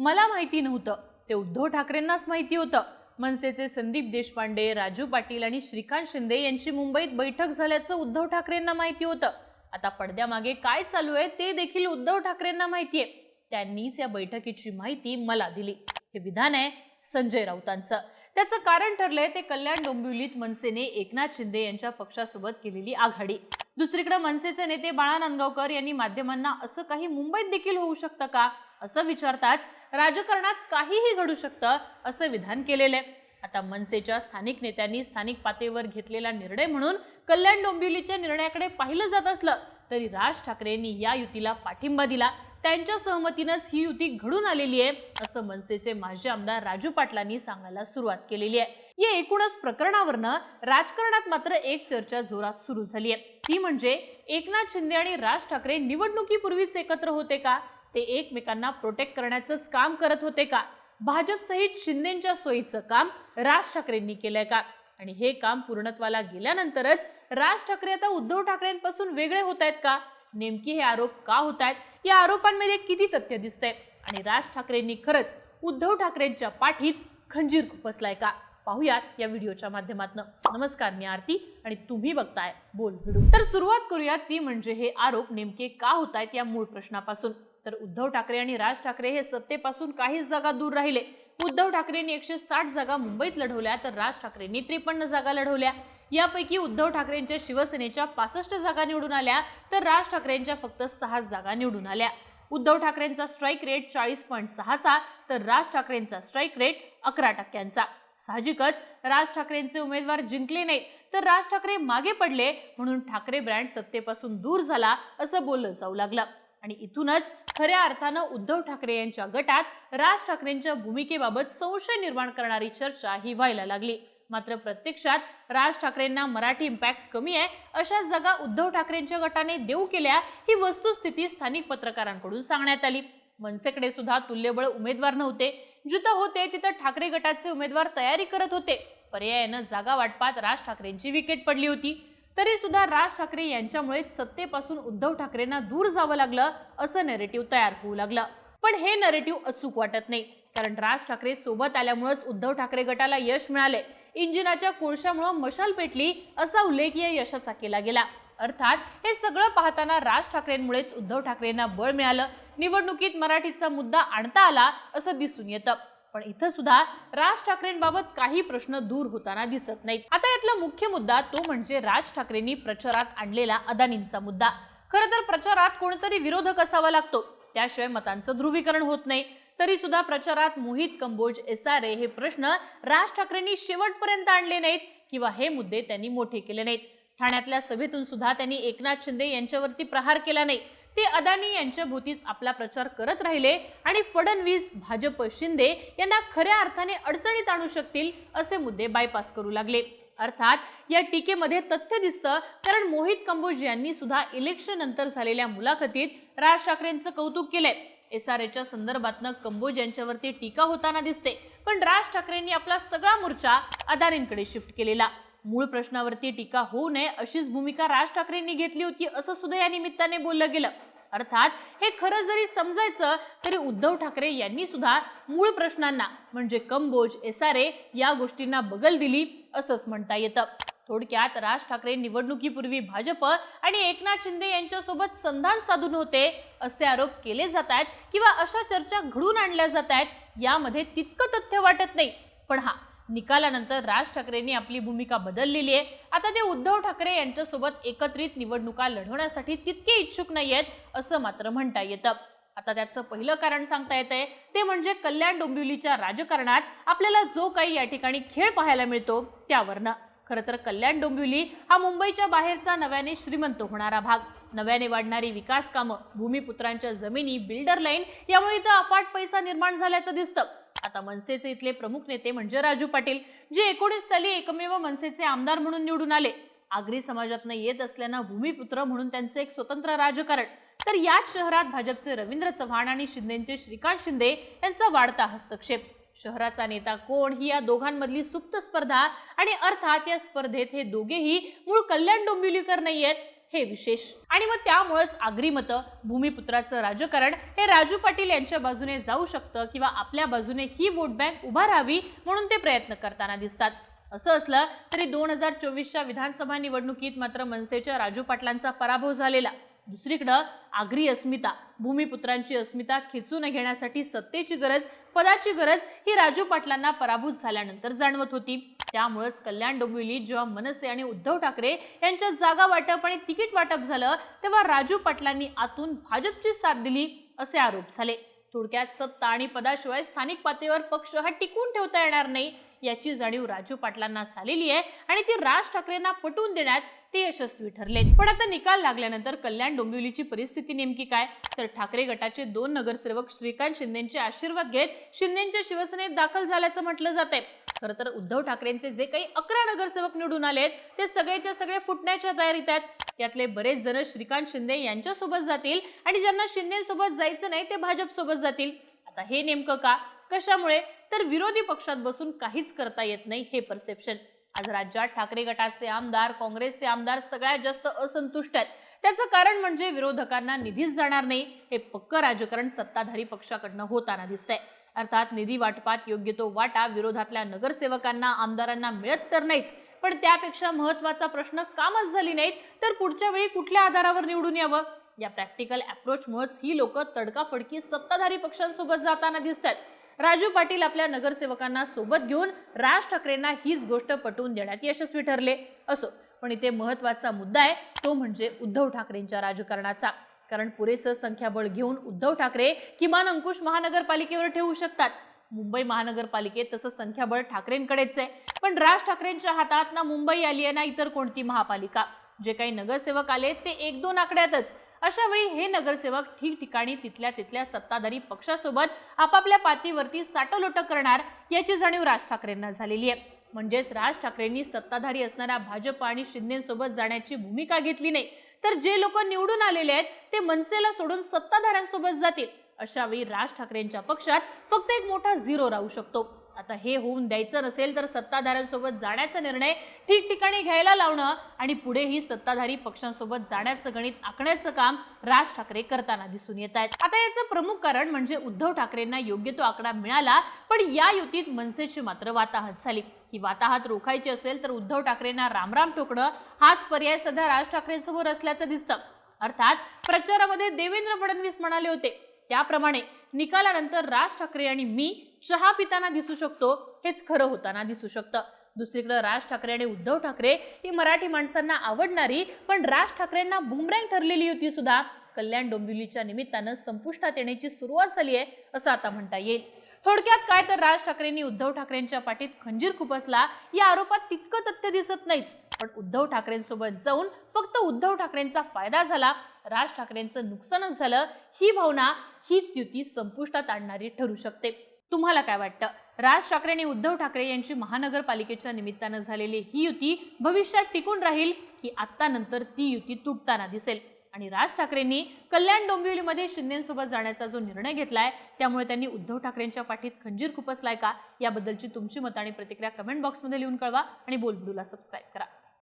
मला माहिती नव्हतं, ते उद्धव ठाकरेंनाच माहिती होतं. मनसेचे संदीप देशपांडे, राजू पाटील आणि श्रीकांत शिंदे यांची मुंबईत बैठक झाल्याचं उद्धव ठाकरेंना माहिती होतं. आता पडद्यामागे काय चालू आहे ते देखील उद्धव ठाकरेंना माहितीये. त्यांनीच या बैठकीची माहिती मला दिली. हे विधान आहे संजय राऊतांचं. त्याचं कारण ठरलंय ते कल्याण डोंबिवलीत मनसेने एकनाथ शिंदे यांच्या पक्षासोबत केलेली आघाडी. दुसरीकडे मनसेचे नेते बाळा नांदगावकर यांनी माध्यमांना असं काही मुंबईत देखील होऊ शकतं का असं विचारताच राजकारणात काहीही घडू शकतं असं विधान केलेलं आहे. आता मनसेच्या स्थानिक नेत्यांनी स्थानिक पातळीवर घेतलेला निर्णय म्हणून कल्याण डोंबिवलीच्या निर्णयाकडे पाहिलं जात असलं तरी राज ठाकरेंनी या युतीला पाठिंबा दिला. त्यांच्या सहमतीनेच ही युती घडून आलेली आहे असं मनसेचे माजी आमदार राजू पाटलांनी सांगायला सुरुवात केलेली आहे. या एकूणच प्रकरणावरनं राजकारणात मात्र एक चर्चा जोरात सुरू झाली आहे. ती म्हणजे एकनाथ शिंदे आणि राज ठाकरे निवडणुकीपूर्वीच एकत्र होते का? ते एकमेकांना प्रोटेक्ट करण्याचंच काम करत होते का? भाजप सहित शिंदेच्या सोयीचं काम राज ठाकरेंनी केलंय का? आणि हे काम पूर्णत्वाला गेल्यानंतरच राज ठाकरे आता उद्धव ठाकरेंपासून वेगळे होत आहेत का? नेमके हे आरोप का होत आहेत? या आरोपांमध्ये किती तथ्य दिसतंय? आणि राज ठाकरेंनी खरंच उद्धव ठाकरेंच्या पाठीत खंजीर खुपसलाय का? पाहूयात या व्हिडिओच्या माध्यमातून. नमस्कार, मी आरती आणि तुम्ही बघताय बोल व्हिडिओ. तर सुरुवात करूयात ती म्हणजे हे आरोप नेमके का होत आहेत या मूळ प्रश्नापासून. तर उद्धव ठाकरे आणि राज ठाकरे हे सत्तेपासून काहीच जागा दूर राहिले. उद्धव ठाकरेंनी 160 जागा मुंबईत लढवल्या तर राज ठाकरेंनी 53 जागा लढवल्या. यापैकी उद्धव ठाकरेंच्या शिवसेनेच्या 65 जागा निवडून आल्या तर राज ठाकरेंच्या फक्त 6 जागा निवडून आल्या. उद्धव ठाकरेंचा स्ट्राईक रेट 40.6चा तर राज ठाकरेंचा स्ट्राईक रेट 11%चा. साहजिकच राज ठाकरेंचे उमेदवार जिंकले नाहीत तर राज ठाकरे मागे पडले, म्हणून ठाकरे ब्रँड सत्तेपासून दूर झाला असं बोललं जाऊ लागलं. आणि इथूनच खऱ्या अर्थानं उद्धव ठाकरे यांच्या गटात राज ठाकरेंच्या भूमिकेबाबत संशय निर्माण करणारी चर्चा ही व्हायला लागली. मात्र प्रत्यक्षात राज ठाकरेंना मराठी इम्पॅक्ट कमी आहे अशा जागा उद्धव ठाकरेंच्या गटाने देऊ केल्या ही वस्तुस्थिती स्थानिक पत्रकारांकडून सांगण्यात आली. मनसेकडे सुद्धा तुल्यबळ उमेदवार नव्हते. जिथं होते तिथं ठाकरे गटाचे उमेदवार तयारी करत होते. पर्यायानं जागा वाटपात राज ठाकरेंची विकेट पडली होती. तरी सुद्धा राज ठाकरे यांच्यामुळे सत्तेपासून उद्धव ठाकरेंना दूर जावं लागलं असं नॅरेटिव्ह तयार होऊ लागलं. पण हे नॅरेटिव्ह अचूक वाटत नाही, कारण राज ठाकरे सोबत आल्यामुळेच उद्धव ठाकरे गटाला यश मिळाले. इंजिनाच्या कोळशामुळे मशाल पेटली असा उल्लेख या यशाचा केला गेला. अर्थात हे सगळं पाहताना राज ठाकरेंमुळेच उद्धव ठाकरेंना बळ मिळालं, निवडणुकीत मराठीचा मुद्दा आणता आला असं दिसून येतं. पण इथं सुद्धा राज ठाकरेंबाबत काही प्रश्न दूर होताना दिसत नाहीत. आता यातला मुख्य मुद्दा तो म्हणजे राज ठाकरेंनी प्रचारात आणलेला अदानींचा मुद्दा. खरं तर प्रचारात कोणतरी विरोधक असावा लागतो, त्याशिवाय मतांचं ध्रुवीकरण होत नाही. तरी सुद्धा प्रचारात मोहित कंबोज, SRA हे प्रश्न राज ठाकरेंनी शेवटपर्यंत आणले नाहीत किंवा हे मुद्दे त्यांनी मोठे केले नाहीत. ठाण्यातल्या सभेतून सुद्धा त्यांनी एकनाथ शिंदे यांच्यावरती प्रहार केला नाही. ते अदानी यांच्या भोवतीच आपला प्रचार करत राहिले आणि फडणवीस, भाजप, शिंदे यांना खऱ्या अर्थाने अडचणीत आणू शकतील असे मुद्दे बायपास करू लागले. अर्थात या टीकेमध्ये तथ्य दिसतं, कारण मोहित कंबोज यांनी सुद्धा इलेक्शन नंतर झालेल्या मुलाखतीत राज ठाकरेंचं कौतुक केलंय. SRAच्या संदर्भातनं कंबोज यांच्यावरती टीका होताना दिसते, पण राज ठाकरेंनी आपला सगळा मोर्चा अदानींकडे शिफ्ट केलेला. मूळ प्रश्नावरती टीका होऊ नये अशीच भूमिका राज ठाकरेंनी घेतली होती असं सुद्धा या निमित्ताने बोललं गेलं. अर्थात हे खरं जरी समजायचं तरी उद्धव ठाकरे यांनी सुद्धा मूळ प्रश्नांना म्हणजे कंबोज, SRA या गोष्टींना बगल दिली असंच म्हणता येतं. थोडक्यात राज ठाकरे निवडणुकीपूर्वी भाजप आणि एकनाथ शिंदे यांच्यासोबत संधान साधून होते असे आरोप केले जात आहेत किंवा अशा चर्चा घडून आणल्या जात आहेत. यामध्ये तितकं तथ्य वाटत नाही. पण हा निकालानंतर राज ठाकरेंनी आपली भूमिका बदललेली आहे. आता ते उद्धव ठाकरे यांच्यासोबत एकत्रित निवडणुका लढवण्यासाठी तितके इच्छुक नाहीयेत असं मात्र म्हणता येतं. आता त्याचं पहिलं कारण सांगता येतंय ते म्हणजे कल्याण डोंबिवलीच्या राजकारणात आपल्याला जो काही या ठिकाणी खेळ पाहायला मिळतो त्यावरनं. खरं तर कल्याण डोंबिवली हा मुंबईच्या बाहेरचा नव्याने श्रीमंत होणारा भाग. नव्याने वाढणारी विकास कामं, भूमिपुत्रांच्या जमिनी, बिल्डर लाईन यामुळे इथं अफाट पैसा निर्माण झाल्याचं दिसतं. आता मनसेचे इथले प्रमुख नेते म्हणजे राजू पाटील, जे 19 साली एकमेव मनसेचे आमदार म्हणून निवडून आले. आगरी समाजातनं येत असल्यानं भूमिपुत्र म्हणून त्यांचं एक स्वतंत्र राजकारण. तर याच शहरात भाजपचे रवींद्र चव्हाण आणि शिंदेचे श्रीकांत शिंदे यांचा वाढता हस्तक्षेप. शहराचा नेता कोण ही या दोघांमधली सुप्त स्पर्धा आणि अर्थात या स्पर्धेत हे दोघेही मूळ कल्याण डोंबिवलीकर नाहीयेत. हे विशेष. आणि मग त्यामुळेच आगरी मतं, भूमिपुत्राचं राजकारण हे राजू पाटील यांच्या बाजूने जाऊ शकतं किंवा आपल्या बाजूने ही वोट बँक उभा राहावी म्हणून ते प्रयत्न करताना दिसतात. असं असलं तरी 2024च्या विधानसभा निवडणुकीत मात्र मनसेच्या राजू पाटलांचा पराभव झालेला. दुसरीकडे आगरी अस्मिता, भूमिपुत्रांची अस्मिता खिचून घेण्यासाठी सत्तेची गरज, पदाची गरज ही राजू पाटलांना पराभूत झाल्यानंतर जाणवत होती. त्यामुळेच कल्याण डोंबिवलीत जेव्हा मनसे आणि उद्धव ठाकरे यांच्यात जागा वाटप आणि तिकीट वाटप झालं तेव्हा राजू पाटलांनी आतून भाजपची साथ दिली असे आरोप झाले. थोडक्यात सत्ता आणि पदाशिवाय स्थानिक पातळीवर पक्ष हा टिकून ठेवता येणार नाही याची जाणीव राजू पाटलांना झालेली आहे आणि ती राज ठाकरेंना पटवून देण्यात ते यशस्वी ठरले. पण आता निकाल लागल्यानंतर कल्याण डोंबिवलीची परिस्थिती नेमकी काय, तर ठाकरे गटाचे 2 नगरसेवक श्रीकांत शिंदेचे आशीर्वाद घेत शिंदेच्या शिवसेनेत दाखल झाल्याचं म्हटलं जातंय. खरं तर उद्धव ठाकरेंचे जे काही 11 नगरसेवक निवडून आलेत ते सगळेच्या सगळे फुटण्याच्या तयारीत आहेत. यातले बरेच जण श्रीकांत शिंदे यांच्या सोबत जातील आणि ज्यांना शिंदे सोबत जायचं नाही ते भाजप सोबत जातील. आता हे नेमकं का, कशामुळे, तर विरोधी पक्षात बसून काहीच करता येत नाही हे परसेप्शन. आज राज्यात ठाकरे गटाचे आमदार, काँग्रेसचे आमदार सगळ्यात जास्त असंतुष्ट आहेत. त्याचं कारण म्हणजे विरोधकांना निधीच जाणार नाही हे पक्क राजकारण सत्ताधारी पक्षाकडनं होताना दिसतंय. अर्थात निधी वाटपात योग्य तो वाटा विरोधातल्या नगरसेवकांना, आमदारांना मिळत तर नाहीच, पण त्यापेक्षा महत्वाचा प्रश्न कामच झाली नाहीत तर पुढच्या वेळी कुठल्या आधारावर निवडून यावं. या प्रॅक्टिकल अप्रोचमुळेच ही लोक तडकाफडकी सत्ताधारी पक्षांसोबत जाताना दिसतात. राजू पाटील आपल्या नगरसेवकांना सोबत घेऊन राज ठाकरेंना हीच गोष्ट पटवून देण्यात यशस्वी ठरले. असो, पण इथे महत्वाचा मुद्दा आहे तो म्हणजे उद्धव ठाकरेंच्या राजकारणाचा. कारण पुरेसं संख्याबळ घेऊन उद्धव ठाकरे किमान अंकुश महानगरपालिकेवर ठेवू शकतात. मुंबई महानगरपालिकेत तसं संख्याबळ ठाकरेंकडेच आहे, पण राज ठाकरेंच्या हातात ना मुंबई आली आहे ना इतर कोणती महापालिका. जे काही नगरसेवक आले ते 1-2 आकड्यातच. अशा वेळी हे नगरसेवक ठिकठिकाणी तिथल्या सत्ताधारी पक्षासोबत आपापल्या पातीवरती साटलोट करणार याची जाणीव राज ठाकरेंना झालेली आहे. म्हणजेच राज ठाकरेंनी सत्ताधारी असणाऱ्या भाजप आणि शिंदेसोबत जाण्याची भूमिका घेतली नाही, तर जे लोक निवडून आलेले आहेत ते मनसेला सोडून सत्ताधाऱ्यांसोबत जातील. अशा वेळी राज ठाकरेंच्या पक्षात फक्त एक मोठा झिरो राहू शकतो. आता हे होऊन द्यायचं नसेल तर सत्ताधाऱ्यांसोबत जाण्याचा निर्णय ठिकठिकाणी घ्यायला लावणं आणि पुढेही सत्ताधारी पक्षांसोबत जाण्याचं गणित आखण्याचं काम राज ठाकरे करताना दिसून येत आहेत. आता याचं प्रमुख कारण म्हणजे उद्धव ठाकरेंना योग्य तो आकडा मिळाला, पण या युतीत मनसेची मात्र वाताहत झाली. ही वाताहत रोखायची असेल तर उद्धव ठाकरेंना रामराम ठोकणं हाच पर्याय सध्या राज ठाकरेंसमोर असल्याचं दिसतं. अर्थात प्रचारामध्ये देवेंद्र फडणवीस म्हणाले होते त्याप्रमाणे निकालानंतर राज ठाकरे आणि मी चहा पिताना दिसू शकतो हेच खरं होताना दिसू शकतं. दुसरीकडे राज ठाकरे आणि उद्धव ठाकरे ही मराठी माणसांना आवडणारी पण राज ठाकरेंना बुमरँग ठरलेली युती सुद्धा कल्याण डोंबिवलीच्या निमित्तानं संपुष्टात येण्याची सुरुवात झाली आहे असं आता म्हणता येईल. थोडक्यात काय तर राज ठाकरेंनी उद्धव ठाकरेंच्या पाठीत खंजीर खुपसला या आरोपात तितकं तथ्य दिसत नाहीच, पण उद्धव ठाकरेंसोबत जाऊन फक्त उद्धव ठाकरेंचा फायदा झाला, राज ठाकरेंचं नुकसानच झालं, ही भावना हीच युती संपुष्टात आणणारी ठरू शकते. तुम्हाला काय वाटतं, राज ठाकरे आणि उद्धव ठाकरे यांची महानगरपालिकेच्या निमित्तानं झालेली ही युती भविष्यात टिकून राहील की आता नंतर ती युती तुटताना दिसेल? आणि राज ठाकरेंनी कल्याण डोंबिवलीमध्ये शिंदेसोबत जाण्याचा जो निर्णय घेतलाय त्यामुळे त्यांनी उद्धव ठाकरेंच्या पाठीत खंजीर खुपसलाय का, याबद्दलची तुमची मतं आणि प्रतिक्रिया कमेंट बॉक्समध्ये लिहून कळवा आणि बोलबिडूला सबस्क्राईब करा.